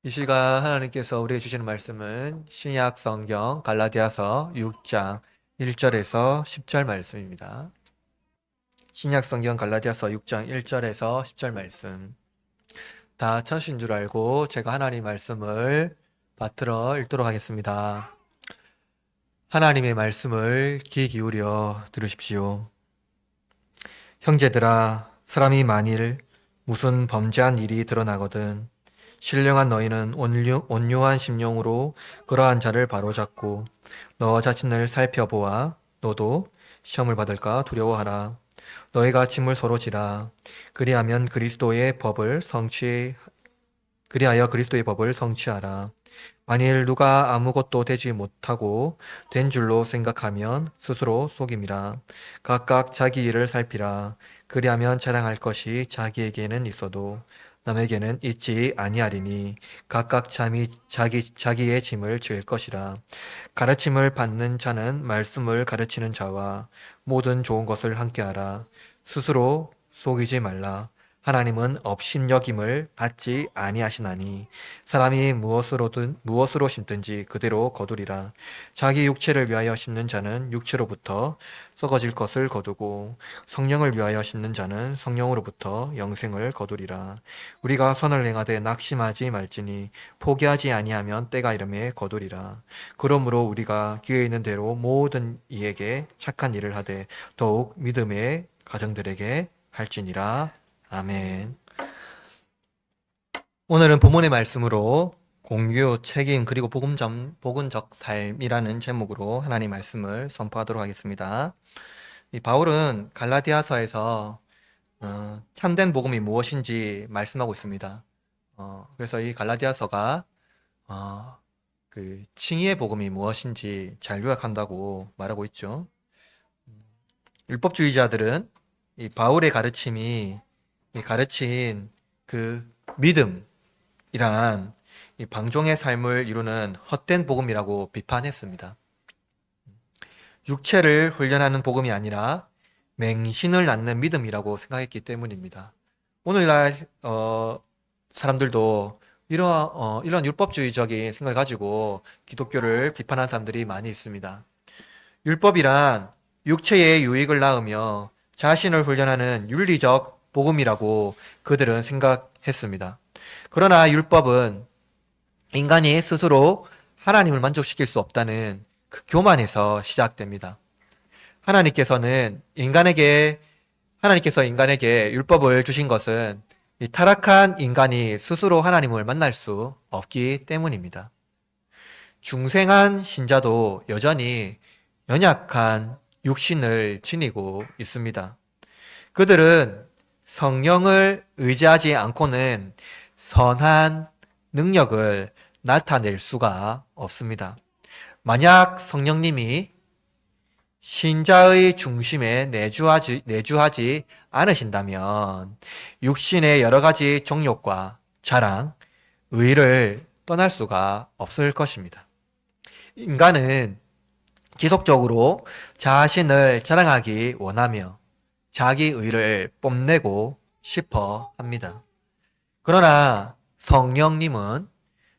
이 시간 하나님께서 우리에게 주시는 말씀은 신약 성경 갈라디아서 6장 1절에서 10절 말씀입니다. 신약 성경 갈라디아서 6장 1절에서 10절 말씀. 다 찾으신 줄 알고 제가 하나님 말씀을 받들어 읽도록 하겠습니다. 하나님의 말씀을 귀 기울여 들으십시오. 형제들아, 사람이 만일 무슨 범죄한 일이 드러나거든 신령한 너희는 온유한 심령으로 그러한 자를 바로잡고 너 자신을 살펴보아 너도 시험을 받을까 두려워하라. 너희가 짐을 서로 지라. 그리하여 그리스도의 법을 성취하라. 만일 누가 아무것도 되지 못하고 된 줄로 생각하면 스스로 속임이라. 각각 자기 일을 살피라. 그리하면 자랑할 것이 자기에게는 있어도 남에게는 있지 아니하리니 각각 자기의 짐을 질 것이라. 가르침을 받는 자는 말씀을 가르치는 자와 모든 좋은 것을 함께하라. 스스로 속이지 말라. 하나님은 업신여김을 받지 아니하시나니 사람이 무엇으로 심든지 그대로 거두리라. 자기 육체를 위하여 심는 자는 육체로부터 썩어질 것을 거두고 성령을 위하여 심는 자는 성령으로부터 영생을 거두리라. 우리가 선을 행하되 낙심하지 말지니 포기하지 아니하면 때가 이름에 거두리라. 그러므로 우리가 기회 있는 대로 모든 이에게 착한 일을 하되 더욱 믿음의 가정들에게 할지니라. 아멘. 오늘은 본문의 말씀으로 공유, 책임, 그리고 복음적 삶이라는 제목으로 하나님 말씀을 선포하도록 하겠습니다. 이 바울은 갈라디아서에서 참된 복음이 무엇인지 말씀하고 있습니다. 그래서 이 갈라디아서가 그 칭의의 복음이 무엇인지 잘 요약한다고 말하고 있죠. 율법주의자들은 이 바울의 가르침이 가르친 그 믿음이란 이 방종의 삶을 이루는 헛된 복음이라고 비판했습니다. 육체를 훈련하는 복음이 아니라 맹신을 낳는 믿음이라고 생각했기 때문입니다. 오늘날 사람들도 이런 율법주의적인 생각을 가지고 기독교를 비판하는 사람들이 많이 있습니다. 율법이란 육체의 유익을 낳으며 자신을 훈련하는 윤리적 복음이라고 그들은 생각했습니다. 그러나 율법은 인간이 스스로 하나님을 만족시킬 수 없다는 그 교만에서 시작됩니다. 하나님께서 인간에게 율법을 주신 것은 이 타락한 인간이 스스로 하나님을 만날 수 없기 때문입니다. 중생한 신자도 여전히 연약한 육신을 지니고 있습니다. 그들은 성령을 의지하지 않고는 선한 능력을 나타낼 수가 없습니다. 만약 성령님이 신자의 중심에 내주하지 않으신다면 육신의 여러 가지 정욕과 자랑, 의를 떠날 수가 없을 것입니다. 인간은 지속적으로 자신을 자랑하기 원하며 자기 의를 뽐내고 싶어 합니다. 그러나 성령님은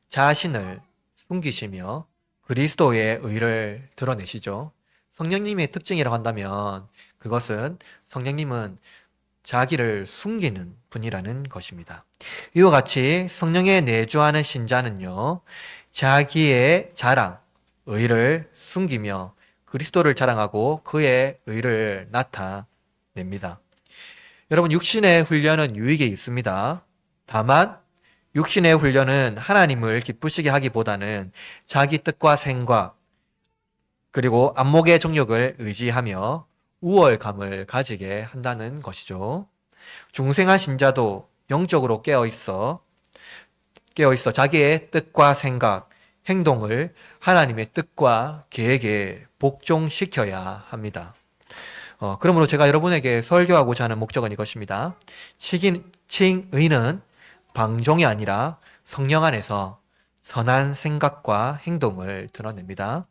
자신을 숨기시며 그리스도의 의를 드러내시죠. 성령님의 특징이라고 한다면 그것은 성령님은 자기를 숨기는 분이라는 것입니다. 이와 같이 성령에 내주하는 신자는요, 자기의 자랑, 의를 숨기며 그리스도를 자랑하고 그의 의를 나타냅니다. 여러분, 육신의 훈련은 유익이 있습니다. 다만 육신의 훈련은 하나님을 기쁘시게 하기보다는 자기 뜻과 생각 그리고 안목의 정욕을 의지하며 우월감을 가지게 한다는 것이죠. 중생한 신자도 영적으로 깨어있어 자기의 뜻과 생각, 행동을 하나님의 뜻과 계획에 복종시켜야 합니다. 그러므로 제가 여러분에게 설교하고자 하는 목적은 이것입니다. 칭의는 방종이 아니라 성령 안에서 선한 생각과 행동을 드러냅니다.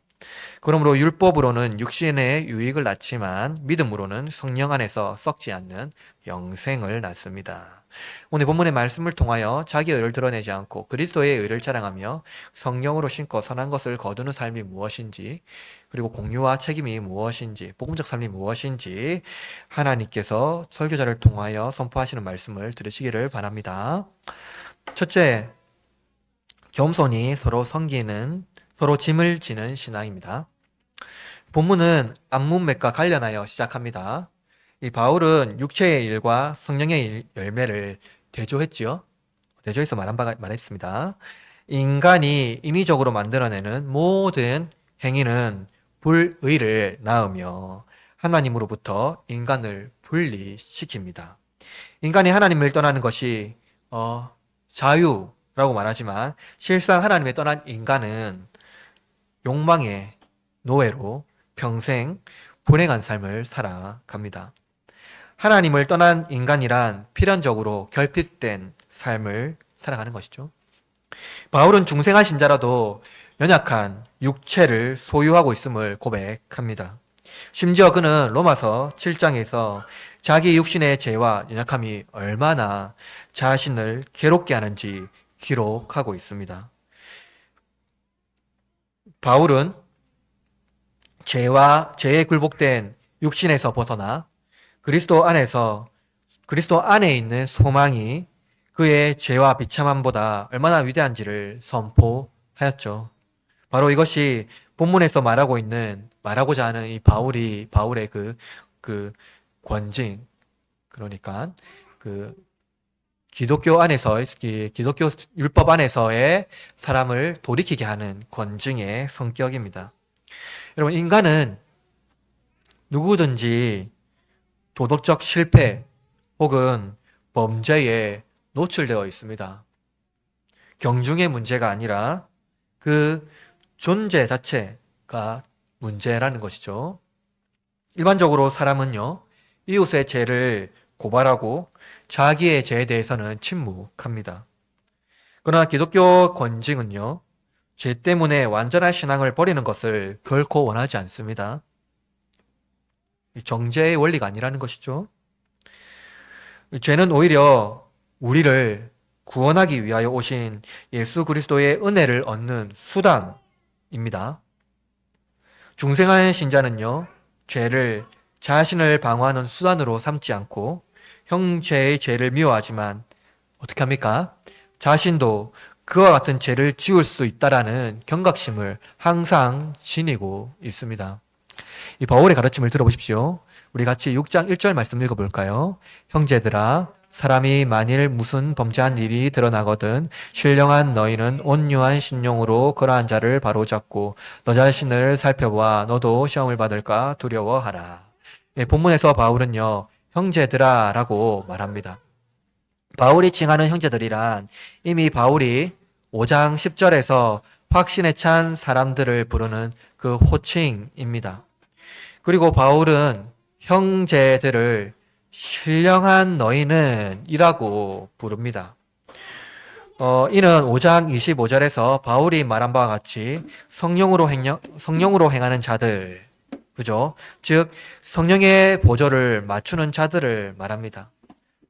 그러므로 율법으로는 육신의 유익을 낳지만 믿음으로는 성령 안에서 썩지 않는 영생을 낳습니다. 오늘 본문의 말씀을 통하여 자기 의를 드러내지 않고 그리스도의 의를 자랑하며 성령으로 신고 선한 것을 거두는 삶이 무엇인지, 그리고 공유와 책임이 무엇인지, 복음적 삶이 무엇인지 하나님께서 설교자를 통하여 선포하시는 말씀을 들으시기를 바랍니다. 첫째, 겸손히 서로 섬기는, 서로 짐을 지는 신앙입니다. 본문은 안문맥과 관련하여 시작합니다. 이 바울은 육체의 일과 성령의 열매를 대조했지요. 대조해서 말했습니다. 인간이 인위적으로 만들어내는 모든 행위는 불의를 낳으며 하나님으로부터 인간을 분리시킵니다. 인간이 하나님을 떠나는 것이 자유라고 말하지만 실상 하나님을 떠난 인간은 욕망의 노예로 평생 불행한 삶을 살아갑니다. 하나님을 떠난 인간이란 필연적으로 결핍된 삶을 살아가는 것이죠. 바울은 중생한 신자라도 연약한 육체를 소유하고 있음을 고백합니다. 심지어 그는 로마서 7장에서 자기 육신의 죄와 연약함이 얼마나 자신을 괴롭게 하는지 기록하고 있습니다. 바울은 죄에 굴복된 육신에서 벗어나 그리스도 안에 있는 소망이 그의 죄와 비참함보다 얼마나 위대한지를 선포하였죠. 바로 이것이 본문에서 말하고자 하는 이 바울의 그 권징, 그러니까 기독교 율법 안에서의 사람을 돌이키게 하는 권징의 성격입니다. 여러분, 인간은 누구든지 도덕적 실패 혹은 범죄에 노출되어 있습니다. 경중의 문제가 아니라 그 존재 자체가 문제라는 것이죠. 일반적으로 사람은요, 이웃의 죄를 고발하고 자기의 죄에 대해서는 침묵합니다. 그러나 기독교 권징은요, 죄 때문에 완전한 신앙을 버리는 것을 결코 원하지 않습니다. 정죄의 원리가 아니라는 것이죠. 죄는 오히려 우리를 구원하기 위하여 오신 예수 그리스도의 은혜를 얻는 수단입니다. 중생한 신자는요, 죄를 자신을 방어하는 수단으로 삼지 않고 형제의 죄를 미워하지만 어떻게 합니까? 자신도 그와 같은 죄를 지을 수 있다라는 경각심을 항상 지니고 있습니다. 이 바울의 가르침을 들어보십시오. 우리 같이 6장 1절 말씀 읽어볼까요? 형제들아, 사람이 만일 무슨 범죄한 일이 드러나거든 신령한 너희는 온유한 신용으로 그러한 자를 바로잡고 너 자신을 살펴보아 너도 시험을 받을까 두려워하라. 본문에서 바울은요, 형제들아 라고 말합니다. 바울이 칭하는 형제들이란 이미 바울이 5장 10절에서 확신에 찬 사람들을 부르는 그 호칭입니다. 그리고 바울은 형제들을 신령한 너희는 이라고 부릅니다. 이는 5장 25절에서 바울이 말한 바와 같이 성령으로 행하는 자들, 그죠? 즉 성령의 보조를 맞추는 자들을 말합니다.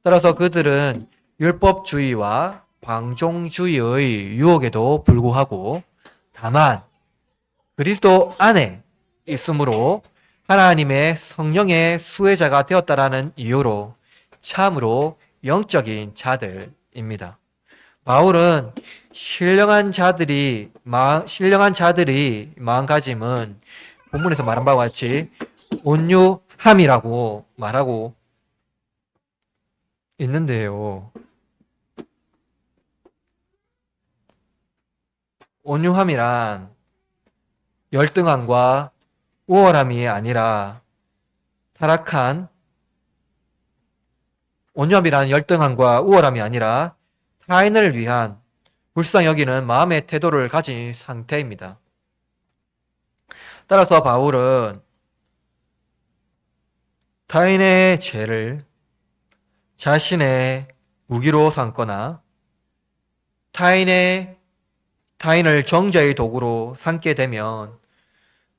따라서 그들은 율법주의와 방종주의의 유혹에도 불구하고 다만 그리스도 안에 있으므로 하나님의 성령의 수혜자가 되었다라는 이유로 참으로 영적인 자들입니다. 바울은 신령한 자들이 마음가짐은 본문에서 말한 바와 같이 온유함이라고 말하고 있는데요. 온유함이란 열등함과 우월함이 아니라 온유함이란 열등함과 우월함이 아니라 타인을 위한 불쌍히 여기는 마음의 태도를 가진 상태입니다. 따라서 바울은 타인의 죄를 자신의 무기로 삼거나 타인을 정죄의 도구로 삼게 되면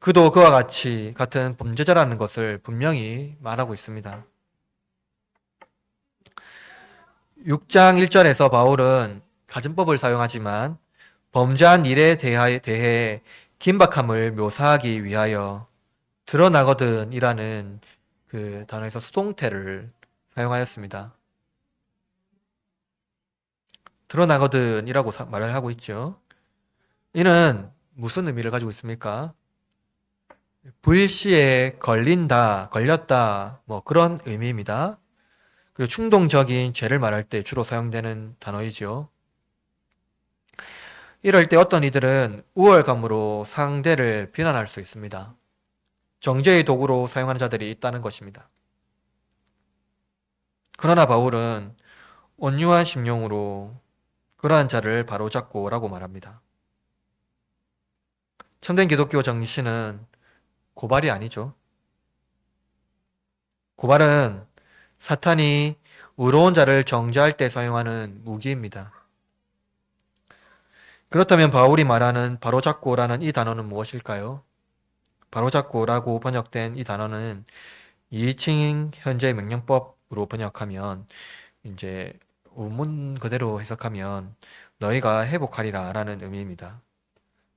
그도 그와 같은 범죄자라는 것을 분명히 말하고 있습니다. 6장 1절에서 바울은 가증법을 사용하지만 범죄한 일에 대해 긴박함을 묘사하기 위하여 드러나거든 이라는 그 단어에서 수동태를 사용하였습니다. 드러나거든 이라고 말을 하고 있죠. 이는 무슨 의미를 가지고 있습니까? 불시에 걸렸다, 뭐 그런 의미입니다. 그리고 충동적인 죄를 말할 때 주로 사용되는 단어이죠. 이럴 때 어떤 이들은 우월감으로 상대를 비난할 수 있습니다. 정죄의 도구로 사용하는 자들이 있다는 것입니다. 그러나 바울은 온유한 심령으로 그러한 자를 바로잡고 라고 말합니다. 참된 기독교 정신은 고발이 아니죠. 고발은 사탄이 의로운 자를 정죄할 때 사용하는 무기입니다. 그렇다면 바울이 말하는 바로잡고라는 이 단어는 무엇일까요? 바로잡고라고 번역된 이 단어는 2층 현재 명령법으로 번역하면 이제 원문 그대로 해석하면 너희가 회복하리라 라는 의미입니다.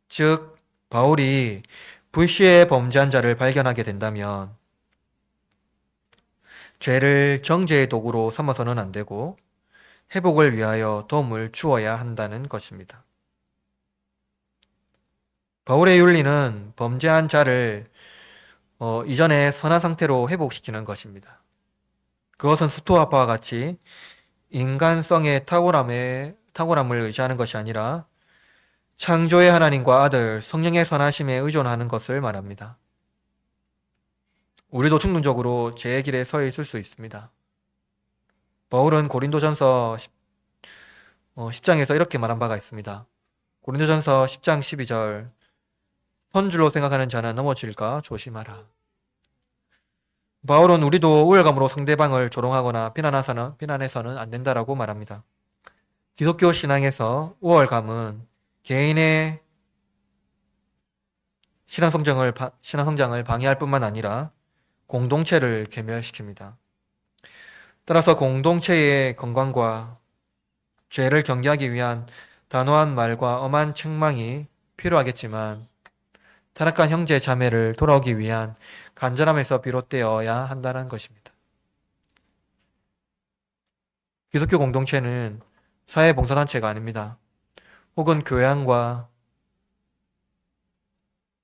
즉 바울이 불시에 범죄한 자를 발견하게 된다면 죄를 정죄의 도구로 삼아서는 안 되고 회복을 위하여 도움을 주어야 한다는 것입니다. 바울의 윤리는 범죄한 자를 이전의 선한 상태로 회복시키는 것입니다. 그것은 스토아파와 같이 인간성의 탁월함을 의지하는 것이 아니라 창조의 하나님과 아들 성령의 선하심에 의존하는 것을 말합니다. 우리도 충동적으로 죄의 길에 서 있을 수 있습니다. 바울은 고린도전서 10장에서 이렇게 말한 바가 있습니다. 고린도전서 10장 12절 선줄로 생각하는 자는 넘어질까 조심하라. 바울은 우리도 우월감으로 상대방을 조롱하거나 비난해서는 안 된다라고 말합니다. 기독교 신앙에서 우월감은 개인의 신앙성장을 방해할 뿐만 아니라 공동체를 괴멸시킵니다. 따라서 공동체의 건강과 죄를 경계하기 위한 단호한 말과 엄한 책망이 필요하겠지만 타락한 형제 자매를 돌아오기 위한 간절함에서 비롯되어야 한다는 것입니다. 기독교 공동체는 사회봉사단체가 아닙니다. 혹은 교양과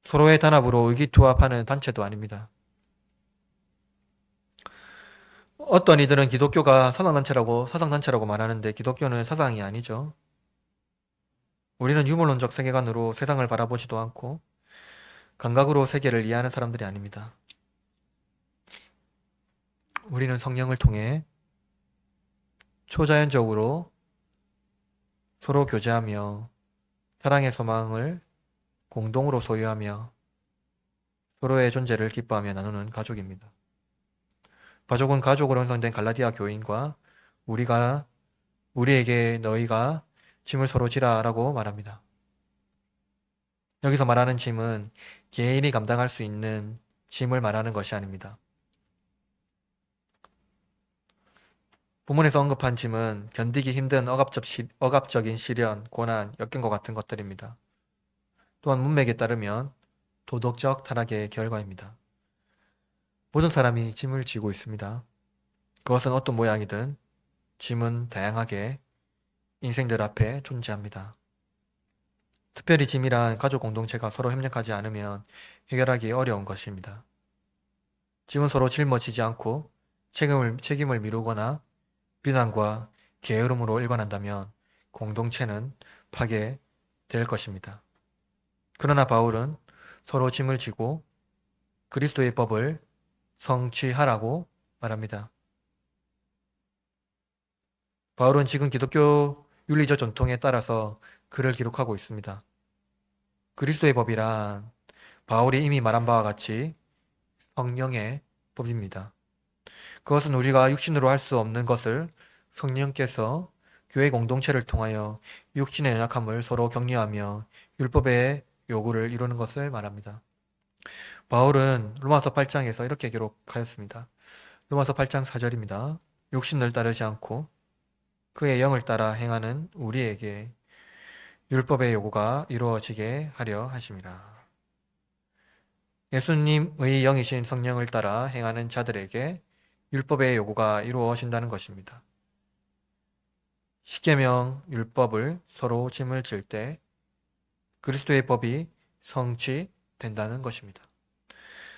서로의 단합으로 의기투합하는 단체도 아닙니다. 어떤 이들은 기독교가 사상단체라고 말하는데 기독교는 사상이 아니죠. 우리는 유물론적 세계관으로 세상을 바라보지도 않고 감각으로 세계를 이해하는 사람들이 아닙니다. 우리는 성령을 통해 초자연적으로 서로 교제하며 사랑의 소망을 공동으로 소유하며 서로의 존재를 기뻐하며 나누는 가족입니다. 가족은 가족으로 형성된 갈라디아 교인과 우리에게 너희가 짐을 서로 지라라고 말합니다. 여기서 말하는 짐은 개인이 감당할 수 있는 짐을 말하는 것이 아닙니다. 본문에서 언급한 짐은 견디기 힘든 억압적인 시련, 고난, 역경과 같은 것들입니다. 또한 문맥에 따르면 도덕적 타락의 결과입니다. 모든 사람이 짐을 지고 있습니다. 그것은 어떤 모양이든 짐은 다양하게 인생들 앞에 존재합니다. 특별히 짐이란 가족 공동체가 서로 협력하지 않으면 해결하기 어려운 것입니다. 짐은 서로 짊어지지 않고 책임을 미루거나 비난과 게으름으로 일관한다면 공동체는 파괴될 것입니다. 그러나 바울은 서로 짐을 지고 그리스도의 법을 성취하라고 말합니다. 바울은 지금 기독교 윤리적 전통에 따라서 글을 기록하고 있습니다. 그리스도의 법이란 바울이 이미 말한 바와 같이 성령의 법입니다. 그것은 우리가 육신으로 할 수 없는 것을 성령께서 교회 공동체를 통하여 육신의 연약함을 서로 격려하며 율법의 요구를 이루는 것을 말합니다. 바울은 로마서 8장에서 이렇게 기록하였습니다. 로마서 8장 4절입니다. 육신을 따르지 않고 그의 영을 따라 행하는 우리에게 율법의 요구가 이루어지게 하려 하심이라. 예수님의 영이신 성령을 따라 행하는 자들에게 율법의 요구가 이루어진다는 것입니다. 십계명 율법을 서로 짐을 질 때 그리스도의 법이 성취된다는 것입니다.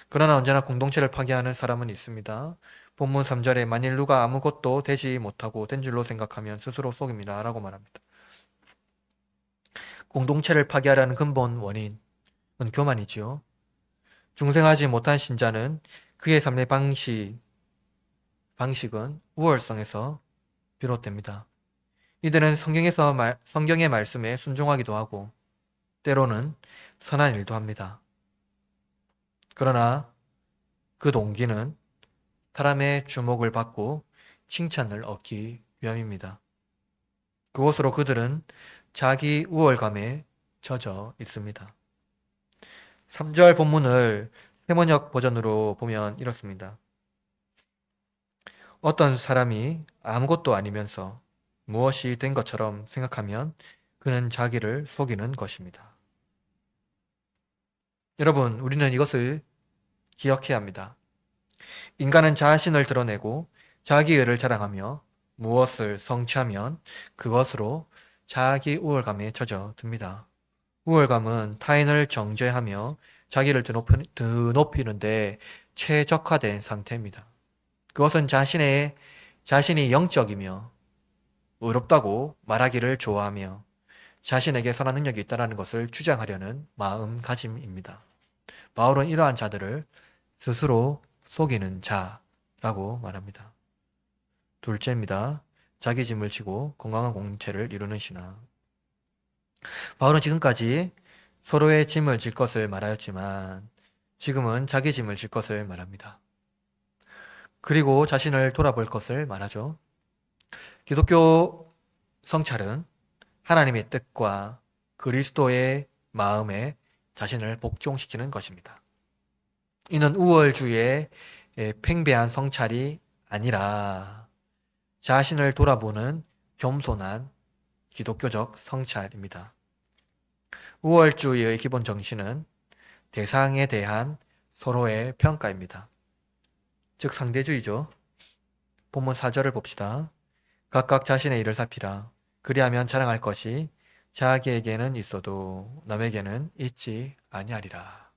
그러나 언제나 공동체를 파괴하는 사람은 있습니다. 본문 3절에 만일 누가 아무것도 되지 못하고 된 줄로 생각하면 스스로 속임이라 라고 말합니다. 공동체를 파괴하려는 근본 원인은 교만이지요. 중생하지 못한 신자는 그의 삶의 방식은 우월성에서 비롯됩니다. 이들은 성경의 말씀에 순종하기도 하고 때로는 선한 일도 합니다. 그러나 그 동기는 사람의 주목을 받고 칭찬을 얻기 위함입니다. 그것으로 그들은 자기 우월감에 젖어 있습니다. 3절 본문을 세번역 버전으로 보면 이렇습니다. 어떤 사람이 아무것도 아니면서 무엇이 된 것처럼 생각하면 그는 자기를 속이는 것입니다. 여러분, 우리는 이것을 기억해야 합니다. 인간은 자신을 드러내고 자기의를 자랑하며 무엇을 성취하면 그것으로 자기 우월감에 젖어듭니다. 우월감은 타인을 정죄하며 자기를 드높이는데 최적화된 상태입니다. 그것은 자신이 영적이며 의롭다고 말하기를 좋아하며 자신에게 선한 능력이 있다는 것을 주장하려는 마음가짐입니다. 바울은 이러한 자들을 스스로 속이는 자라고 말합니다. 둘째입니다. 자기 짐을 지고 건강한 공동체를 이루는 신앙. 바울은 지금까지 서로의 짐을 질 것을 말하였지만 지금은 자기 짐을 질 것을 말합니다. 그리고 자신을 돌아볼 것을 말하죠. 기독교 성찰은 하나님의 뜻과 그리스도의 마음에 자신을 복종시키는 것입니다. 이는 우월주의의 팽배한 성찰이 아니라 자신을 돌아보는 겸손한 기독교적 성찰입니다. 우월주의의 기본 정신은 대상에 대한 서로의 평가입니다. 즉 상대주의죠. 본문 4절을 봅시다. 각각 자신의 일을 살피라. 그리하면 자랑할 것이 자기에게는 있어도 남에게는 있지 아니하리라.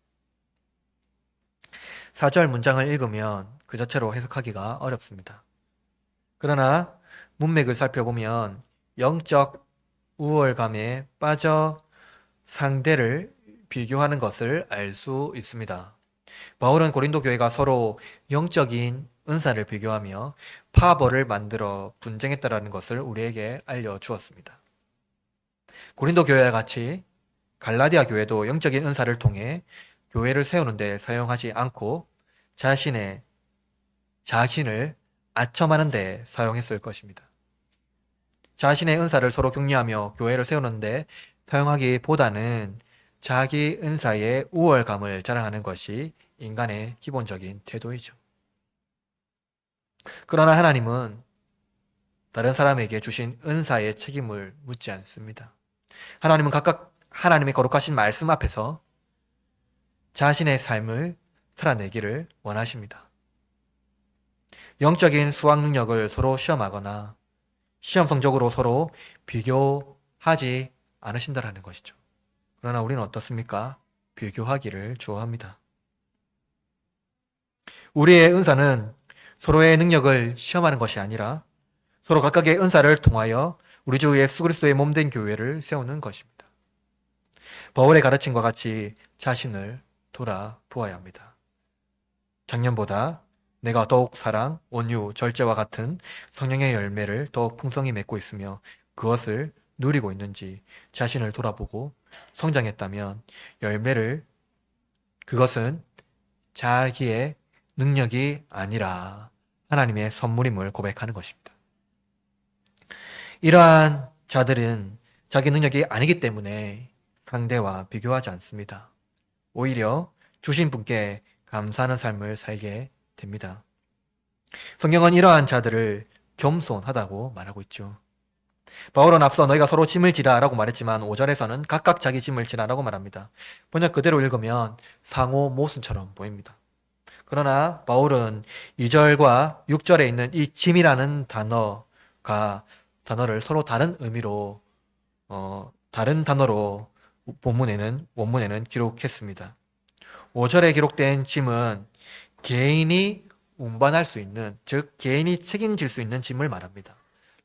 4절 문장을 읽으면 그 자체로 해석하기가 어렵습니다. 그러나 문맥을 살펴보면 영적 우월감에 빠져 상대를 비교하는 것을 알 수 있습니다. 바울은 고린도 교회가 서로 영적인 은사를 비교하며 파벌을 만들어 분쟁했다라는 것을 우리에게 알려주었습니다. 고린도 교회와 같이 갈라디아 교회도 영적인 은사를 통해 교회를 세우는 데 사용하지 않고 자신을 아첨하는 데 사용했을 것입니다. 자신의 은사를 서로 격려하며 교회를 세우는 데 사용하기보다는 자기 은사의 우월감을 자랑하는 것이 인간의 기본적인 태도이죠. 그러나 하나님은 다른 사람에게 주신 은사의 책임을 묻지 않습니다. 하나님은 각각 하나님의 거룩하신 말씀 앞에서 자신의 삶을 살아내기를 원하십니다. 영적인 수학 능력을 서로 시험하거나 시험 성적으로 서로 비교하지 않으신다라는 것이죠. 그러나 우리는 어떻습니까? 비교하기를 좋아합니다. 우리의 은사는 서로의 능력을 시험하는 것이 아니라 서로 각각의 은사를 통하여 우리 주 예수 그리스도의 몸된 교회를 세우는 것입니다. 바울의 가르침과 같이 자신을 돌아보아야 합니다. 작년보다 내가 더욱 사랑, 온유, 절제와 같은 성령의 열매를 더욱 풍성히 맺고 있으며 그것을 누리고 있는지 자신을 돌아보고 성장했다면 그것은 자기의 능력이 아니라 하나님의 선물임을 고백하는 것입니다. 이러한 자들은 자기 능력이 아니기 때문에 상대와 비교하지 않습니다. 오히려 주신 분께 감사하는 삶을 살게 됩니다. 성경은 이러한 자들을 겸손하다고 말하고 있죠. 바울은 앞서 너희가 서로 짐을 지라 라고 말했지만 5절에서는 각각 자기 짐을 지라라고 말합니다. 번역 그대로 읽으면 상호 모순처럼 보입니다. 그러나 바울은 2절과 6절에 있는 이 짐이라는 단어를 서로 다른 의미로 다른 단어로 원문에는 기록했습니다. 5절에 기록된 짐은 개인이 운반할 수 있는, 즉 개인이 책임질 수 있는 짐을 말합니다.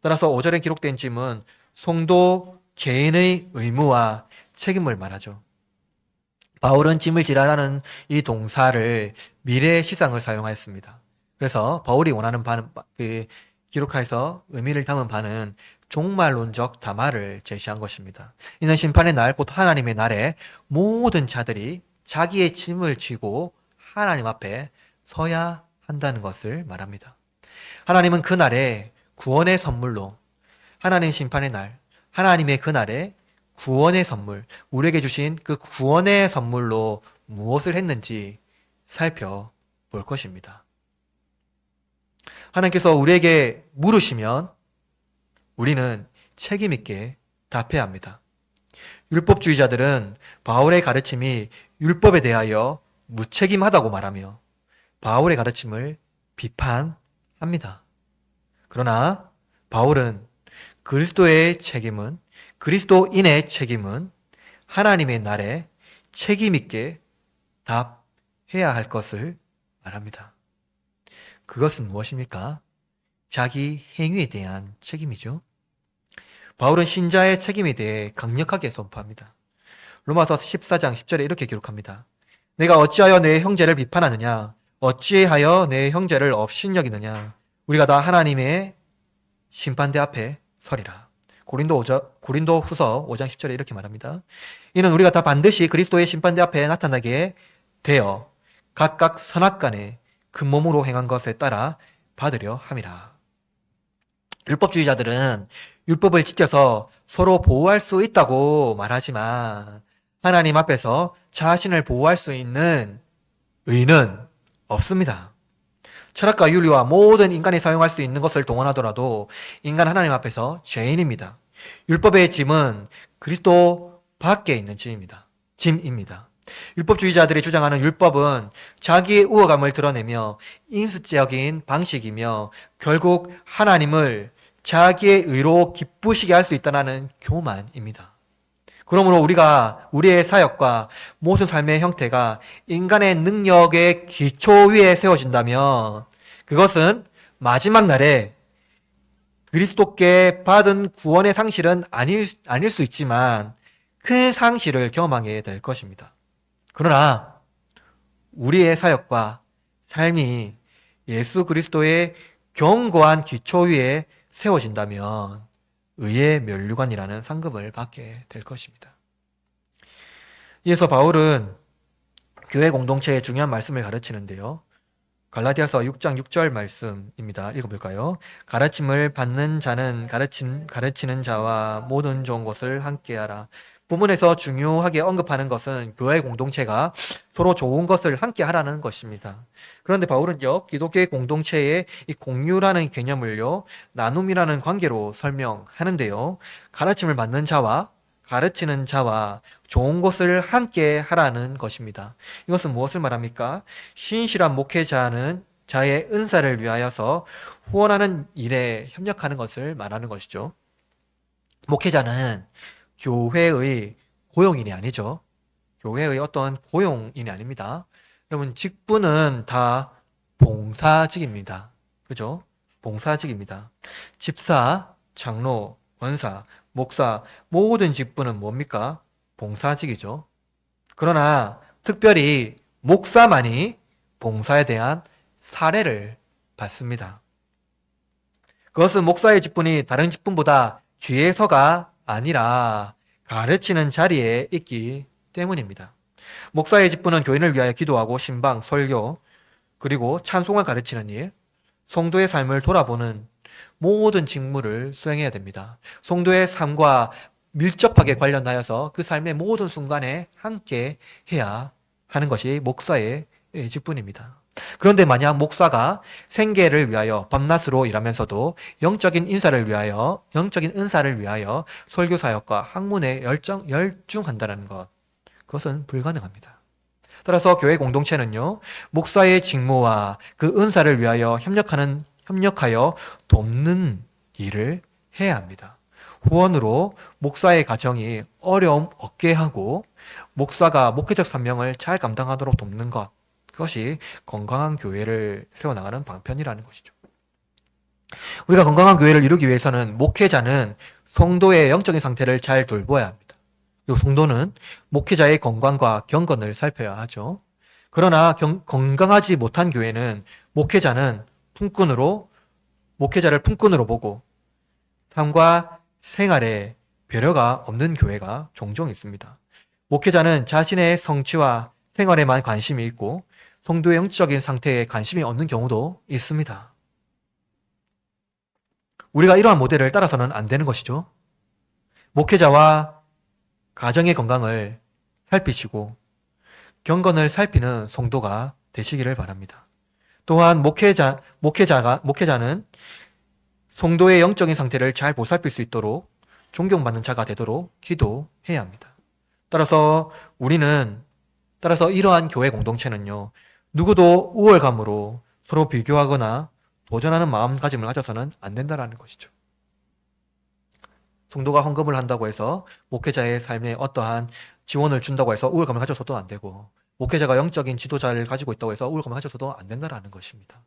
따라서 5절에 기록된 짐은 성도 개인의 의무와 책임을 말하죠. 바울은 짐을 지라라는 이 동사를 미래 시상을 사용하였습니다. 그래서 바울이 원하는 바는 기록해서 의미를 담은 바는 종말론적 담화를 제시한 것입니다. 이는 심판의 날, 곧 하나님의 날에 모든 자들이 자기의 짐을 지고 하나님 앞에 서야 한다는 것을 말합니다. 하나님은 그 날에 구원의 선물로, 하나님 심판의 날, 하나님의 그 날에 구원의 선물, 우리에게 주신 그 구원의 선물로 무엇을 했는지 살펴볼 것입니다. 하나님께서 우리에게 물으시면 우리는 책임있게 답해야 합니다. 율법주의자들은 바울의 가르침이 율법에 대하여 무책임하다고 말하며 바울의 가르침을 비판합니다. 그러나 바울은 그리스도인의 책임은 하나님의 날에 책임있게 답해야 할 것을 말합니다. 그것은 무엇입니까? 자기 행위에 대한 책임이죠. 바울은 신자의 책임에 대해 강력하게 선포합니다. 로마서 14장 10절에 이렇게 기록합니다. 내가 어찌하여 내 형제를 비판하느냐? 어찌하여 내 형제를 업신여기느냐? 우리가 다 하나님의 심판대 앞에 서리라. 고린도 후서 5장 10절에 이렇게 말합니다. 이는 우리가 다 반드시 그리스도의 심판대 앞에 나타나게 되어 각각 선악간에 그 몸으로 행한 것에 따라 받으려 함이라. 율법주의자들은 율법을 지켜서 서로 보호할 수 있다고 말하지만 하나님 앞에서 자신을 보호할 수 있는 의는 없습니다. 철학과 윤리와 모든 인간이 사용할 수 있는 것을 동원하더라도 인간 하나님 앞에서 죄인입니다. 율법의 짐은 그리스도 밖에 있는 짐입니다. 율법주의자들이 주장하는 율법은 자기의 우월감을 드러내며 인수적인 방식이며 결국 하나님을 자기의 의로 기쁘시게 할 수 있다는 교만입니다. 그러므로 우리의 사역과 모든 삶의 형태가 인간의 능력의 기초 위에 세워진다면 그것은 마지막 날에 그리스도께 받은 구원의 상실은 아닐 수 있지만 큰 상실을 경험하게 될 것입니다. 그러나 우리의 사역과 삶이 예수 그리스도의 견고한 기초 위에 세워진다면 의의 면류관이라는 상급을 받게 될 것입니다. 이어서 바울은 교회 공동체의 중요한 말씀을 가르치는데요. 갈라디아서 6장 6절 말씀입니다. 읽어볼까요? 가르침을 받는 자는 가르치는 자와 모든 좋은 것을 함께하라. 본문에서 중요하게 언급하는 것은 교회 공동체가 서로 좋은 것을 함께 하라는 것입니다. 그런데 바울은요, 기독교의 공동체의 이 공유라는 개념을요, 나눔이라는 관계로 설명하는데요, 가르침을 받는 자와 가르치는 자와 좋은 것을 함께 하라는 것입니다. 이것은 무엇을 말합니까? 신실한 목회자는 자의 은사를 위하여서 후원하는 일에 협력하는 것을 말하는 것이죠. 목회자는 교회의 고용인이 아니죠. 교회의 어떤 고용인이 아닙니다. 여러분, 직분은 다 봉사직입니다. 그죠? 봉사직입니다. 집사, 장로, 권사, 목사, 모든 직분은 뭡니까? 봉사직이죠. 그러나 특별히 목사만이 봉사에 대한 사례를 받습니다. 그것은 목사의 직분이 다른 직분보다 뒤에서가 아니라 가르치는 자리에 있기 때문입니다. 목사의 직분은 교인을 위하여 기도하고 신방, 설교, 그리고 찬송을 가르치는 일, 성도의 삶을 돌아보는 모든 직무를 수행해야 됩니다. 성도의 삶과 밀접하게 관련하여서 그 삶의 모든 순간에 함께 해야 하는 것이 목사의 직분입니다. 그런데 만약 목사가 생계를 위하여 밤낮으로 일하면서도 영적인 은사를 위하여 설교 사역과 학문에 열중한다는 것, 그것은 불가능합니다. 따라서 교회 공동체는요, 목사의 직무와 그 은사를 위하여 협력하여 돕는 일을 해야 합니다. 후원으로 목사의 가정이 어려움 없게 하고 목사가 목회적 사명을 잘 감당하도록 돕는 것, 그것이 건강한 교회를 세워나가는 방편이라는 것이죠. 우리가 건강한 교회를 이루기 위해서는 목회자는 성도의 영적인 상태를 잘 돌보아야 합니다. 그리고 성도는 목회자의 건강과 경건을 살펴야 하죠. 그러나 건강하지 못한 교회는 목회자를 품꾼으로 보고 삶과 생활에 배려가 없는 교회가 종종 있습니다. 목회자는 자신의 성취와 생활에만 관심이 있고 성도의 영적인 상태에 관심이 없는 경우도 있습니다. 우리가 이러한 모델을 따라서는 안 되는 것이죠. 목회자와 가정의 건강을 살피시고 경건을 살피는 성도가 되시기를 바랍니다. 또한 목회자는 성도의 영적인 상태를 잘 보살필 수 있도록 존경받는 자가 되도록 기도해야 합니다. 따라서 이러한 교회 공동체는요, 누구도 우월감으로 서로 비교하거나 도전하는 마음가짐을 가져서는 안 된다는 것이죠. 성도가 헌금을 한다고 해서 목회자의 삶에 어떠한 지원을 준다고 해서 우월감을 가져서도 안 되고, 목회자가 영적인 지도자를 가지고 있다고 해서 우월감을 가져서도 안 된다는 것입니다.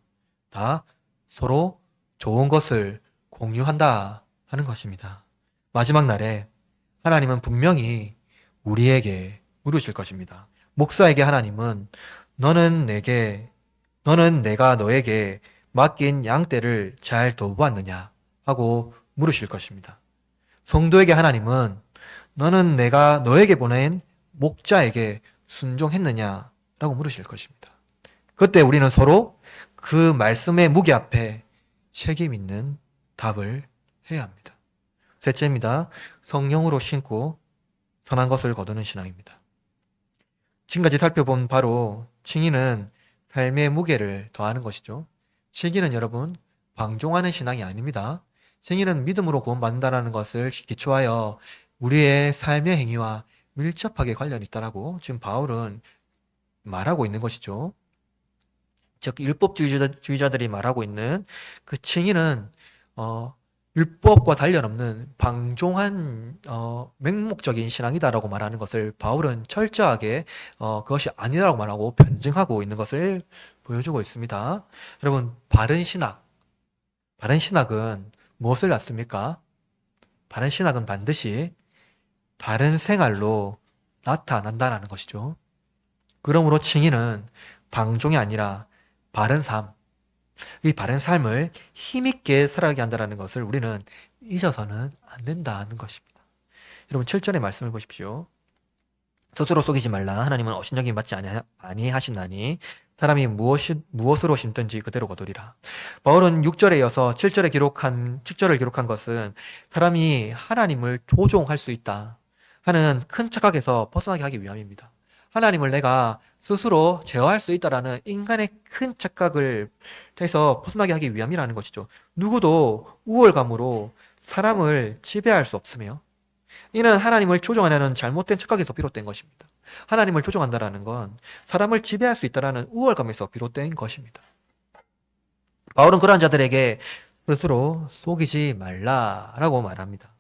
다 서로 좋은 것을 공유한다 하는 것입니다. 마지막 날에 하나님은 분명히 우리에게 물으실 것입니다. 목사에게 하나님은 너는 내가 너에게 맡긴 양떼를 잘 돌보았느냐 하고 물으실 것입니다. 성도에게 하나님은 너는 내가 너에게 보낸 목자에게 순종했느냐 라고 물으실 것입니다. 그때 우리는 서로 그 말씀의 무게 앞에 책임 있는 답을 해야 합니다. 셋째입니다. 성령으로 신고 선한 것을 거두는 신앙입니다. 지금까지 살펴본 바로 칭의는 삶의 무게를 더하는 것이죠. 칭의는 여러분 방종하는 신앙이 아닙니다. 칭의는 믿음으로 구원받는다는 것을 기초하여 우리의 삶의 행위와 밀접하게 관련이 있다라고 지금 바울은 말하고 있는 것이죠. 즉 율법주의자들이 말하고 있는 그 칭의는 율법과 관련없는 방종한 맹목적인 신앙이다라고 말하는 것을 바울은 철저하게 그것이 아니라고 말하고 변증하고 있는 것을 보여주고 있습니다. 여러분, 바른 신학은 무엇을 낳습니까? 바른 신학은 반드시 바른 생활로 나타난다는 것이죠. 그러므로 칭의는 방종이 아니라 바른 삶, 이 바른 삶을 힘있게 살아가게 한다는 것을 우리는 잊어서는 안 된다는 것입니다. 여러분 7절의 말씀을 보십시오. 스스로 속이지 말라. 하나님은 업신여김 받지 아니하시나니 사람이 무엇으로 심든지 그대로 거두리라. 바울은 6절에 이어서 7절을 기록한 것은 사람이 하나님을 조종할 수 있다 하는 큰 착각에서 벗어나게 하기 위함입니다. 하나님을 내가 스스로 제어할 수 있다라는 인간의 큰 착각을 해서 벗어나게 하기 위함이라는 것이죠. 누구도 우월감으로 사람을 지배할 수 없으며 이는 하나님을 조종하려는 잘못된 착각에서 비롯된 것입니다. 하나님을 조종한다라는 건 사람을 지배할 수 있다라는 우월감에서 비롯된 것입니다. 바울은 그러한 자들에게 스스로 속이지 말라라고 말합니다.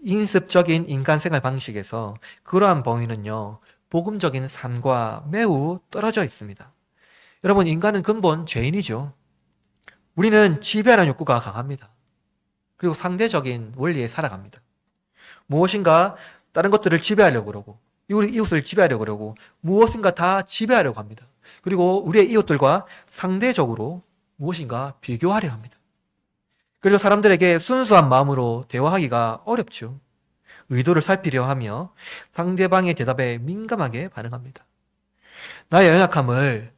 인습적인 인간 생활 방식에서 그러한 범위는요, 복음적인 삶과 매우 떨어져 있습니다. 여러분, 인간은 근본 죄인이죠. 우리는 지배하는 욕구가 강합니다. 그리고 상대적인 원리에 살아갑니다. 무엇인가 다른 것들을 지배하려고 그러고 이웃을 지배하려고 그러고 무엇인가 다 지배하려고 합니다. 그리고 우리의 이웃들과 상대적으로 무엇인가 비교하려 합니다. 그래서 사람들에게 순수한 마음으로 대화하기가 어렵죠. 의도를 살피려 하며 상대방의 대답에 민감하게 반응합니다. 나의 연약함을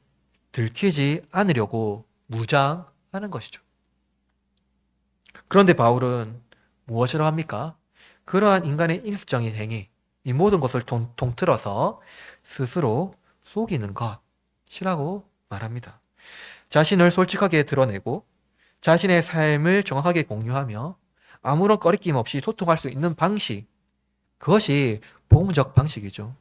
들키지 않으려고 무장하는 것이죠. 그런데 바울은 무엇이라고 합니까? 그러한 인간의 인습적인 행위, 이 모든 것을 통틀어서 스스로 속이는 것이라고 말합니다. 자신을 솔직하게 드러내고 자신의 삶을 정확하게 공유하며 아무런 꺼리낌 없이 소통할 수 있는 방식, 그것이 복음적 방식이죠.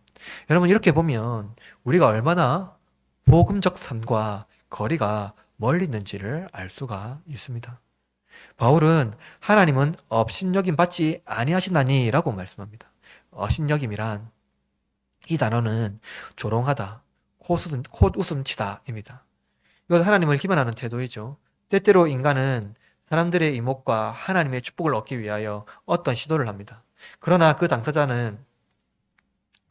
여러분, 이렇게 보면 우리가 얼마나 복음적 삶과 거리가 멀리 있는지를 알 수가 있습니다. 바울은 하나님은 업신여김 받지 아니하시나니 라고 말씀합니다. 업신여김이란 이 단어는 조롱하다, 콧웃음치다 입니다. 이것은 하나님을 기만하는 태도이죠. 때때로 인간은 사람들의 이목과 하나님의 축복을 얻기 위하여 어떤 시도를 합니다. 그러나 그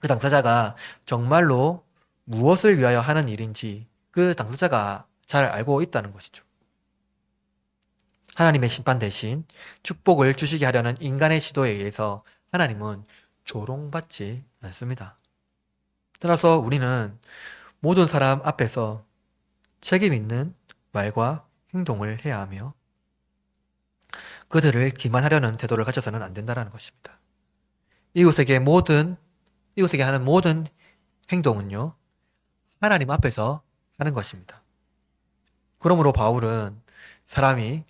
당사자가 정말로 무엇을 위하여 하는 일인지 그 당사자가 잘 알고 있다는 것이죠. 하나님의 심판 대신 축복을 주시게 하려는 인간의 시도에 의해서 하나님은 조롱받지 않습니다. 따라서 우리는 모든 사람 앞에서 책임 있는 말과 행동을 해야 하며 그들을 기만하려는 태도를 가져서는 안 된다는 것입니다. 이웃에게 하는 모든 행동은요, 하나님 앞에서 하는 것입니다. 그러므로 바울은 사람이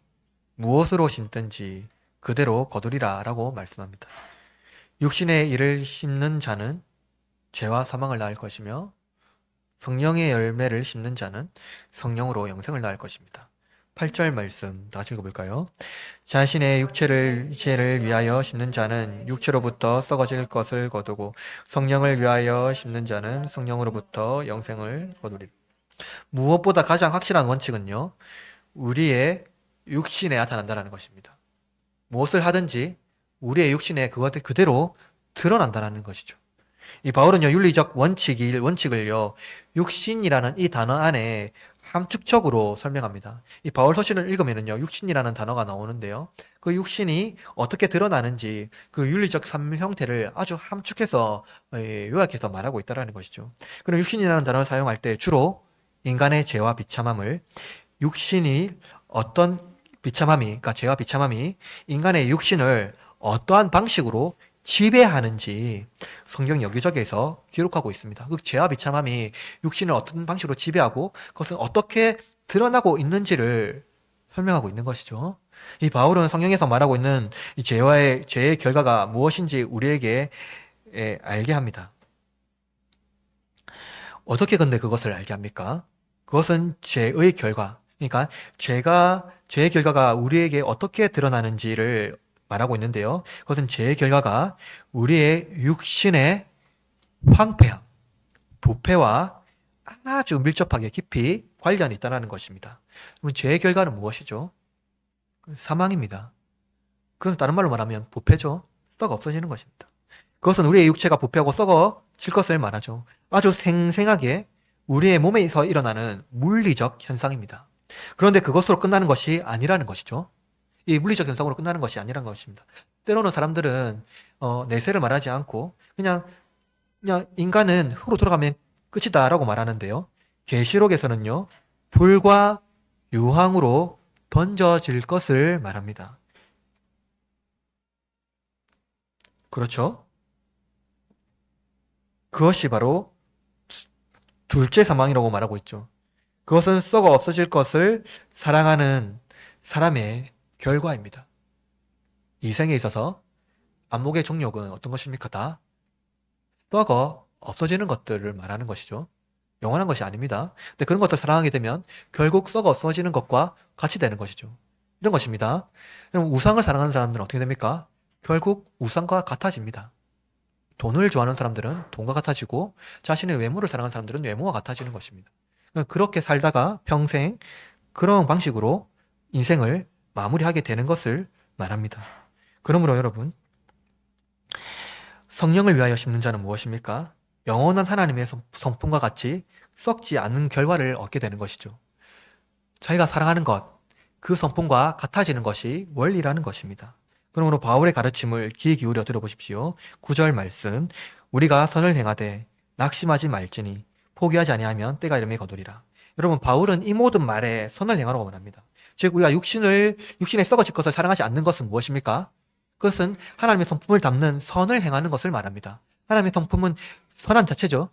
무엇으로 심든지 그대로 거두리라 라고 말씀합니다. 육신의 일을 심는 자는 죄와 사망을 낳을 것이며 성령의 열매를 심는 자는 성령으로 영생을 낳을 것입니다. 8절 말씀 다시 읽어볼까요? 자신의 육체를 위하여 심는 자는 육체로부터 썩어질 것을 거두고 성령을 위하여 심는 자는 성령으로부터 영생을 거두리라. 무엇보다 가장 확실한 원칙은요, 우리의 육신에 나타난다는 것입니다. 무엇을 하든지 우리의 육신에 그대로 드러난다는 것이죠. 이 바울은요, 윤리적 원칙을요, 육신이라는 이 단어 안에 함축적으로 설명합니다. 이 바울 서신을 읽으면요, 육신이라는 단어가 나오는데요, 그 육신이 어떻게 드러나는지 그 윤리적 삶 형태를 아주 함축해서 요약해서 말하고 있다는 것이죠. 그럼 육신이라는 단어를 사용할 때 주로 인간의 죄와 비참함을 육신이 그러니까 죄와 비참함이 인간의 육신을 어떠한 방식으로 지배하는지 성경 여기저기에서 기록하고 있습니다. 그 죄와 비참함이 육신을 어떤 방식으로 지배하고 그것은 어떻게 드러나고 있는지를 설명하고 있는 것이죠. 이 바울은 성경에서 말하고 있는 이 죄의 결과가 무엇인지 우리에게 알게 합니다. 어떻게 근데 그것을 알게 합니까? 그것은 죄의 결과, 그러니까 죄의 결과가 우리에게 어떻게 드러나는지를 말하고 있는데요. 그것은 죄의 결과가 우리의 육신의 황폐함, 부패와 아주 밀접하게 깊이 관련이 있다는 것입니다. 그럼 죄의 결과는 무엇이죠? 사망입니다. 그것은 다른 말로 말하면 부패죠. 썩어 없어지는 것입니다. 그것은 우리의 육체가 부패하고 썩어질 것을 말하죠. 아주 생생하게 우리의 몸에서 일어나는 물리적 현상입니다. 그런데 그것으로 끝나는 것이 아니라는 것이죠. 이 물리적 현상으로 끝나는 것이 아니라는 것입니다. 때로는 사람들은 내세를 말하지 않고 그냥 인간은 흙으로 돌아가면 끝이다 라고 말하는데요. 계시록에서는요, 불과 유황으로 던져질 것을 말합니다. 그렇죠? 그것이 바로 둘째 사망이라고 말하고 있죠. 그것은 썩어 없어질 것을 사랑하는 사람의 결과입니다. 이 생에 있어서 안목의 정욕은 어떤 것입니까? 다 썩어 없어지는 것들을 말하는 것이죠. 영원한 것이 아닙니다. 근데 그런 것들 사랑하게 되면 결국 썩어 없어지는 것과 같이 되는 것이죠. 이런 것입니다. 그럼 우상을 사랑하는 사람들은 어떻게 됩니까? 결국 우상과 같아집니다. 돈을 좋아하는 사람들은 돈과 같아지고 자신의 외모를 사랑하는 사람들은 외모와 같아지는 것입니다. 그렇게 살다가 평생 그런 방식으로 인생을 마무리하게 되는 것을 말합니다. 그러므로 여러분, 성령을 위하여 심는 자는 무엇입니까? 영원한 하나님의 성품과 같이 썩지 않는 결과를 얻게 되는 것이죠. 자기가 사랑하는 것, 그 성품과 같아지는 것이 원리라는 것입니다. 그러므로 바울의 가르침을 귀 기울여 들어보십시오. 9절 말씀, 우리가 선을 행하되 낙심하지 말지니 포기하지 아니하면 때가 이름에 거두리라. 여러분, 바울은 이 모든 말에 선을 행하라고 말합니다. 즉 우리가 육신에 썩어질 것을 사랑하지 않는 것은 무엇입니까? 그것은 하나님의 성품을 담는 선을 행하는 것을 말합니다. 하나님의 성품은 선한 자체죠.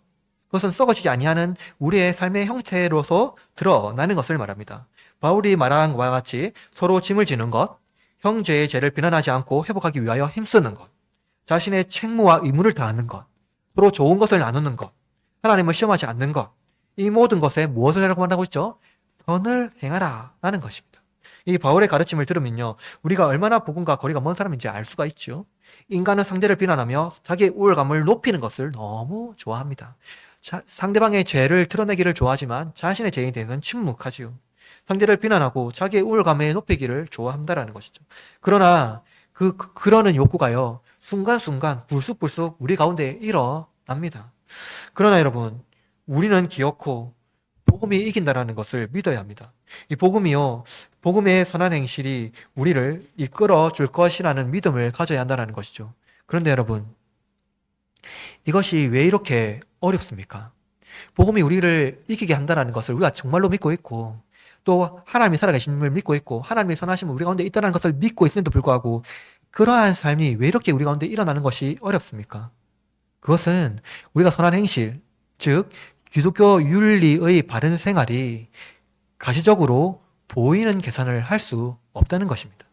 그것은 썩어지지 아니하는 우리의 삶의 형태로서 드러나는 것을 말합니다. 바울이 말한 것과 같이 서로 짐을 지는 것, 형제의 죄를 비난하지 않고 회복하기 위하여 힘쓰는 것, 자신의 책무와 의무를 다하는 것, 서로 좋은 것을 나누는 것, 하나님을 시험하지 않는 것, 이 모든 것에 무엇을 하라고 말하고 있죠? 선을 행하라 라는 것입니다. 이 바울의 가르침을 들으면요, 우리가 얼마나 복음과 거리가 먼 사람인지 알 수가 있죠. 인간은 상대를 비난하며 자기의 우월감을 높이는 것을 너무 좋아합니다. 상대방의 죄를 드러내기를 좋아하지만 자신의 죄에 대해서는 침묵하지요. 상대를 비난하고 자기의 우월감을 높이기를 좋아한다라는 것이죠. 그러나 그러는 욕구가요, 순간순간 불쑥불쑥 우리 가운데 일어납니다. 그러나 여러분, 우리는 기어코 복음이 이긴다라는 것을 믿어야 합니다. 이 복음이요, 복음의 선한 행실이 우리를 이끌어 줄 것이라는 믿음을 가져야 한다는 것이죠. 그런데 여러분, 이것이 왜 이렇게 어렵습니까? 복음이 우리를 이기게 한다는 것을 우리가 정말로 믿고 있고, 또 하나님이 살아계심을 믿고 있고, 하나님의 선하심을 우리 가운데 있다는 것을 믿고 있음에도 불구하고 그러한 삶이 왜 이렇게 우리 가운데 일어나는 것이 어렵습니까? 그것은 우리가 선한 행실, 즉 기독교 윤리의 바른 생활이 가시적으로 보이는 개선을 할 수 없다는 것입니다.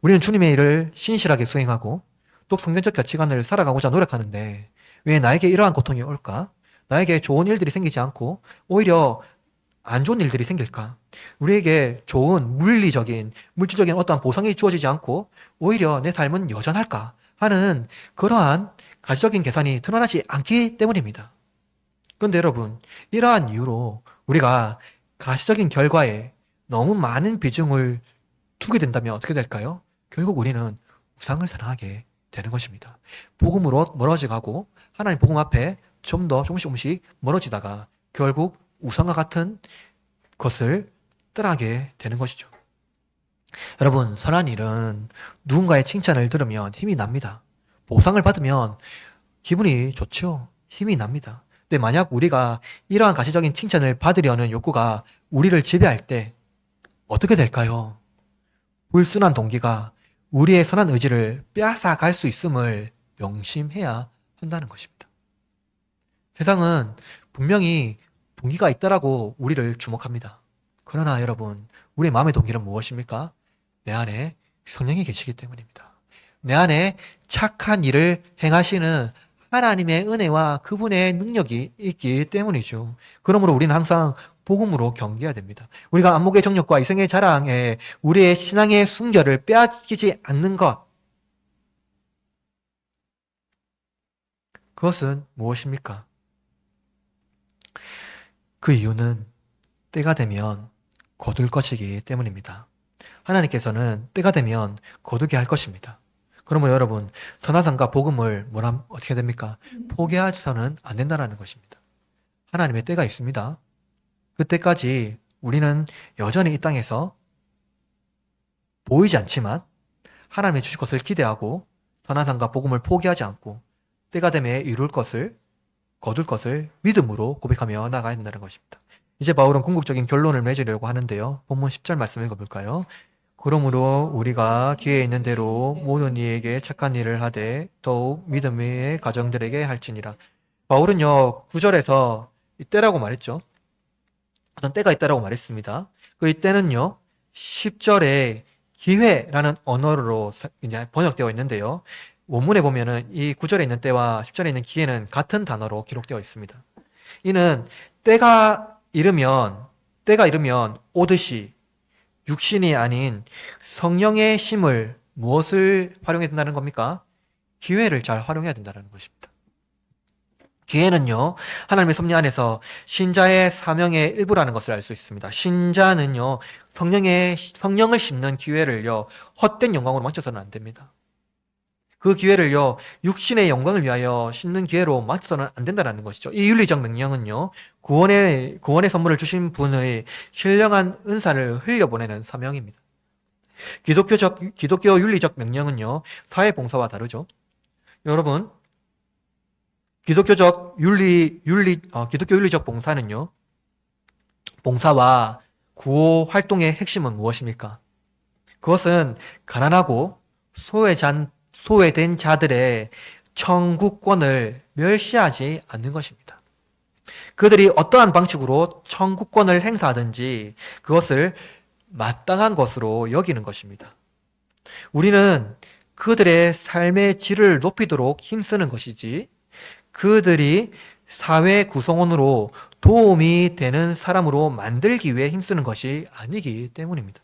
우리는 주님의 일을 신실하게 수행하고 또 성경적 가치관을 살아가고자 노력하는데 왜 나에게 이러한 고통이 올까? 나에게 좋은 일들이 생기지 않고 오히려 안 좋은 일들이 생길까? 우리에게 좋은 물질적인 어떠한 보상이 주어지지 않고 오히려 내 삶은 여전할까? 하는 그러한 가시적인 계산이 드러나지 않기 때문입니다. 그런데 여러분, 이러한 이유로 우리가 가시적인 결과에 너무 많은 비중을 두게 된다면 어떻게 될까요? 결국 우리는 우상을 사랑하게 되는 것입니다. 복음으로 멀어져가고 하나님 복음 앞에 좀 더 조금씩 멀어지다가 결국 우상과 같은 것을 따라하게 되는 것이죠. 여러분, 선한 일은 누군가의 칭찬을 들으면 힘이 납니다. 보상을 받으면 기분이 좋죠. 힘이 납니다. 근데 만약 우리가 이러한 가시적인 칭찬을 받으려는 욕구가 우리를 지배할 때 어떻게 될까요? 불순한 동기가 우리의 선한 의지를 빼앗아갈 수 있음을 명심해야 한다는 것입니다. 세상은 분명히 동기가 있다라고 우리를 주목합니다. 그러나 여러분, 우리의 마음의 동기는 무엇입니까? 내 안에 성령이 계시기 때문입니다. 내 안에 착한 일을 행하시는 하나님의 은혜와 그분의 능력이 있기 때문이죠. 그러므로 우리는 항상 복음으로 경계해야 됩니다. 우리가 안목의 정력과 이성의 자랑에 우리의 신앙의 순결을 빼앗기지 않는 것, 그것은 무엇입니까? 그 이유는 때가 되면 거둘 것이기 때문입니다. 하나님께서는 때가 되면 거두게 할 것입니다. 그러면 여러분, 선하상과 복음을 어떻게 됩니까? 포기해서는 안 된다는 것입니다. 하나님의 때가 있습니다. 그때까지 우리는 여전히 이 땅에서 보이지 않지만 하나님의 주실 것을 기대하고 선하상과 복음을 포기하지 않고 때가 되면 거둘 것을 믿음으로 고백하며 나가야 된다는 것입니다. 이제 바울은 궁극적인 결론을 맺으려고 하는데요. 본문 10절 말씀 읽어볼까요? 그러므로 우리가 기회 있는 대로 모든 이에게 착한 일을 하되 더욱 믿음의 가정들에게 할지니라. 바울은요, 9절에서 이때라고 말했죠. 어떤 때가 있다라고 말했습니다. 그 이때는요, 10절에 기회라는 언어로 이제 번역되어 있는데요. 원문에 보면은 이 9절에 있는 때와 10절에 있는 기회는 같은 단어로 기록되어 있습니다. 이는 때가 이르면 오듯이 육신이 아닌 성령의 힘을 무엇을 활용해야 된다는 겁니까? 기회를 잘 활용해야 된다는 것입니다. 기회는요, 하나님의 섭리 안에서 신자의 사명의 일부라는 것을 알 수 있습니다. 신자는요, 성령을 심는 기회를요, 헛된 영광으로 망쳐서는 안 됩니다. 그 기회를요, 육신의 영광을 위하여 심는 기회로 망쳐서는 안 된다는 것이죠. 이 윤리적 명령은요, 구원의 선물을 주신 분의 신령한 은사를 흘려보내는 사명입니다. 기독교 윤리적 명령은요, 사회봉사와 다르죠. 여러분, 기독교 윤리적 봉사는요, 봉사와 구호 활동의 핵심은 무엇입니까? 그것은 가난하고 소외된 자들의 청구권을 멸시하지 않는 것입니다. 그들이 어떠한 방식으로 청구권을 행사하든지 그것을 마땅한 것으로 여기는 것입니다. 우리는 그들의 삶의 질을 높이도록 힘쓰는 것이지 그들이 사회 구성원으로 도움이 되는 사람으로 만들기 위해 힘쓰는 것이 아니기 때문입니다.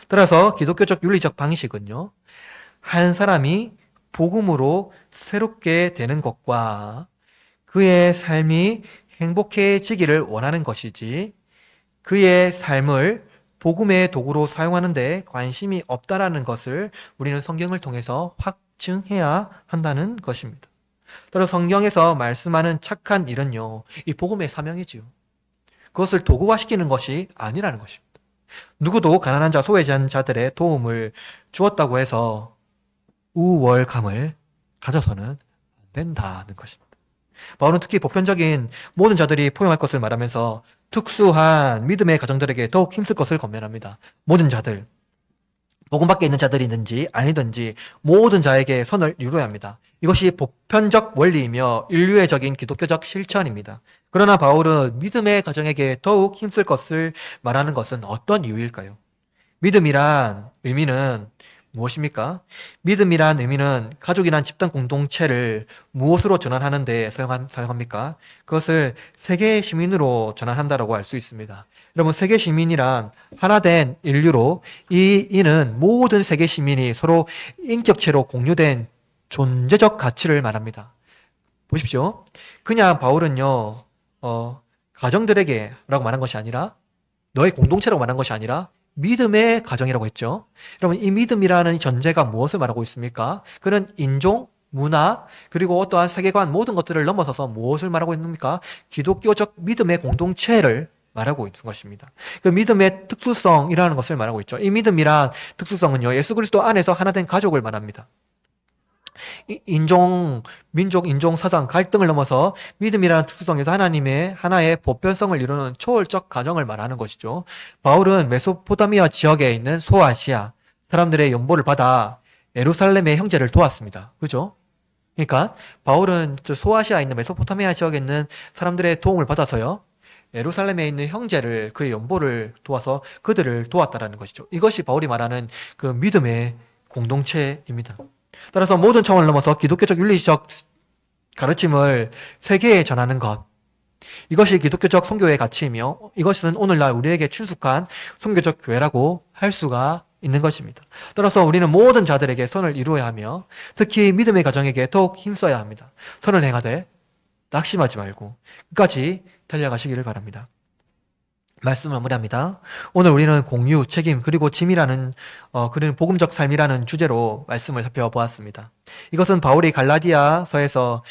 따라서 기독교적 윤리적 방식은요, 한 사람이 복음으로 새롭게 되는 것과 그의 삶이 행복해지기를 원하는 것이지 그의 삶을 복음의 도구로 사용하는 데 관심이 없다라는 것을 우리는 성경을 통해서 확증해야 한다는 것입니다. 따라 성경에서 말씀하는 착한 일은요, 이 복음의 사명이지요. 그것을 도구화시키는 것이 아니라는 것입니다. 누구도 가난한 자, 소외된 자들의 도움을 주었다고 해서 우월감을 가져서는 안 된다는 것입니다. 바울은 특히 보편적인 모든 자들이 포용할 것을 말하면서 특수한 믿음의 가정들에게 더욱 힘쓸 것을 권면합니다. 모든 자들, 복음 밖에 있는 자들이든지 아니든지 모든 자에게 선을 이루어야 합니다. 이것이 보편적 원리이며 인류애적인 기독교적 실천입니다. 그러나 바울은 믿음의 가정에게 더욱 힘쓸 것을 말하는 것은 어떤 이유일까요? 믿음이란 의미는 무엇입니까? 믿음이란 의미는 가족이란 집단 공동체를 무엇으로 전환하는 데 사용합니까? 그것을 세계 시민으로 전환한다라고 할 수 있습니다. 여러분, 세계 시민이란 하나된 인류로 이는 모든 세계 시민이 서로 인격체로 공유된 존재적 가치를 말합니다. 보십시오. 그냥 바울은요, 가정들에게 라고 말한 것이 아니라 너의 공동체라고 말한 것이 아니라 믿음의 가정이라고 했죠. 여러분, 이 믿음이라는 전제가 무엇을 말하고 있습니까? 그는 인종, 문화, 그리고 어떠한 세계관 모든 것들을 넘어서서 무엇을 말하고 있습니까? 기독교적 믿음의 공동체를 말하고 있는 것입니다. 그 믿음의 특수성이라는 것을 말하고 있죠. 이 믿음이란 특수성은요, 예수 그리스도 안에서 하나된 가족을 말합니다. 인종, 민족, 인종, 사상, 갈등을 넘어서 믿음이라는 특수성에서 하나님의 하나의 보편성을 이루는 초월적 가정을 말하는 것이죠. 바울은 메소포타미아 지역에 있는 소아시아 사람들의 연보를 받아 예루살렘의 형제를 도왔습니다. 그죠? 그러니까 바울은 소아시아에 있는 메소포타미아 지역에 있는 사람들의 도움을 받아서요, 예루살렘에 있는 형제를 그의 연보를 도와서 그들을 도왔다라는 것이죠. 이것이 바울이 말하는 그 믿음의 공동체입니다. 따라서 모든 차원을 넘어서 기독교적 윤리적 가르침을 세계에 전하는 것, 이것이 기독교적 선교의 가치이며 이것은 오늘날 우리에게 친숙한 선교적 교회라고 할 수가 있는 것입니다. 따라서 우리는 모든 자들에게 선을 이루어야 하며 특히 믿음의 가정에게 더욱 힘써야 합니다. 선을 행하되 낙심하지 말고 끝까지 달려가시기를 바랍니다. 말씀을 마무리합니다. 오늘 우리는 공유, 책임, 그리고 짐이라는 그런 복음적 삶이라는 주제로 말씀을 살펴보았습니다. 이것은 바울이 갈라디아서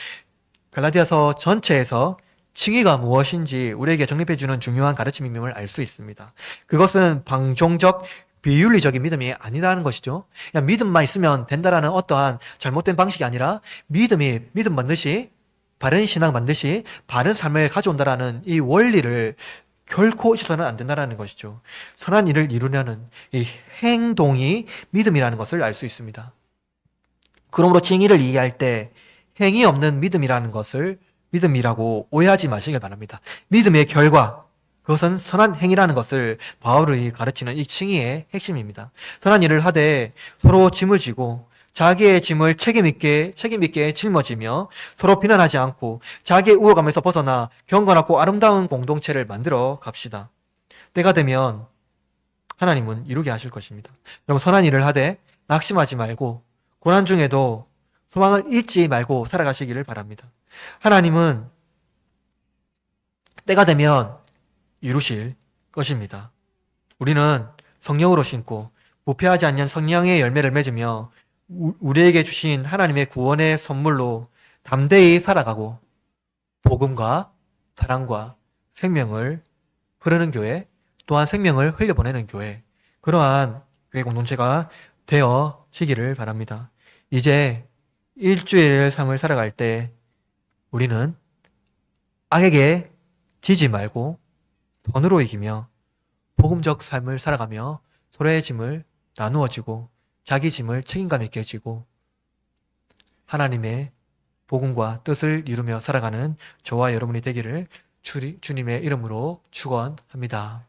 전체에서 칭의가 무엇인지 우리에게 정립해주는 중요한 가르침임을 알 수 있습니다. 그것은 방종적, 비윤리적인 믿음이 아니라는 것이죠. 그냥 믿음만 있으면 된다라는 어떠한 잘못된 방식이 아니라 믿음 반드시 바른 신앙 반드시 바른 삶을 가져온다라는 이 원리를 결코 잊어서는 안 된다는 것이죠. 선한 일을 이루려는 이 행동이 믿음이라는 것을 알 수 있습니다. 그러므로 칭의를 이해할 때 행위 없는 믿음이라는 것을 믿음이라고 오해하지 마시길 바랍니다. 믿음의 결과, 그것은 선한 행위라는 것을 바울이 가르치는 이 칭의의 핵심입니다. 선한 일을 하되 서로 짐을 지고 자기의 짐을 책임있게 짊어지며 서로 비난하지 않고 자기의 우월감에서 벗어나 경건하고 아름다운 공동체를 만들어 갑시다. 때가 되면 하나님은 이루게 하실 것입니다. 여러분, 선한 일을 하되 낙심하지 말고 고난 중에도 소망을 잊지 말고 살아가시기를 바랍니다. 하나님은 때가 되면 이루실 것입니다. 우리는 성령으로 신고 부패하지 않는 성령의 열매를 맺으며 우리에게 주신 하나님의 구원의 선물로 담대히 살아가고 복음과 사랑과 생명을 흐르는 교회, 또한 생명을 흘려보내는 교회, 그러한 교회 공동체가 되어지기를 바랍니다. 이제 일주일 삶을 살아갈 때 우리는 악에게 지지 말고 선으로 이기며 복음적 삶을 살아가며 서로의 짐을 나누어지고 자기 짐을 책임감 있게 지고 하나님의 복음과 뜻을 이루며 살아가는 저와 여러분이 되기를 주님의 이름으로 축원합니다.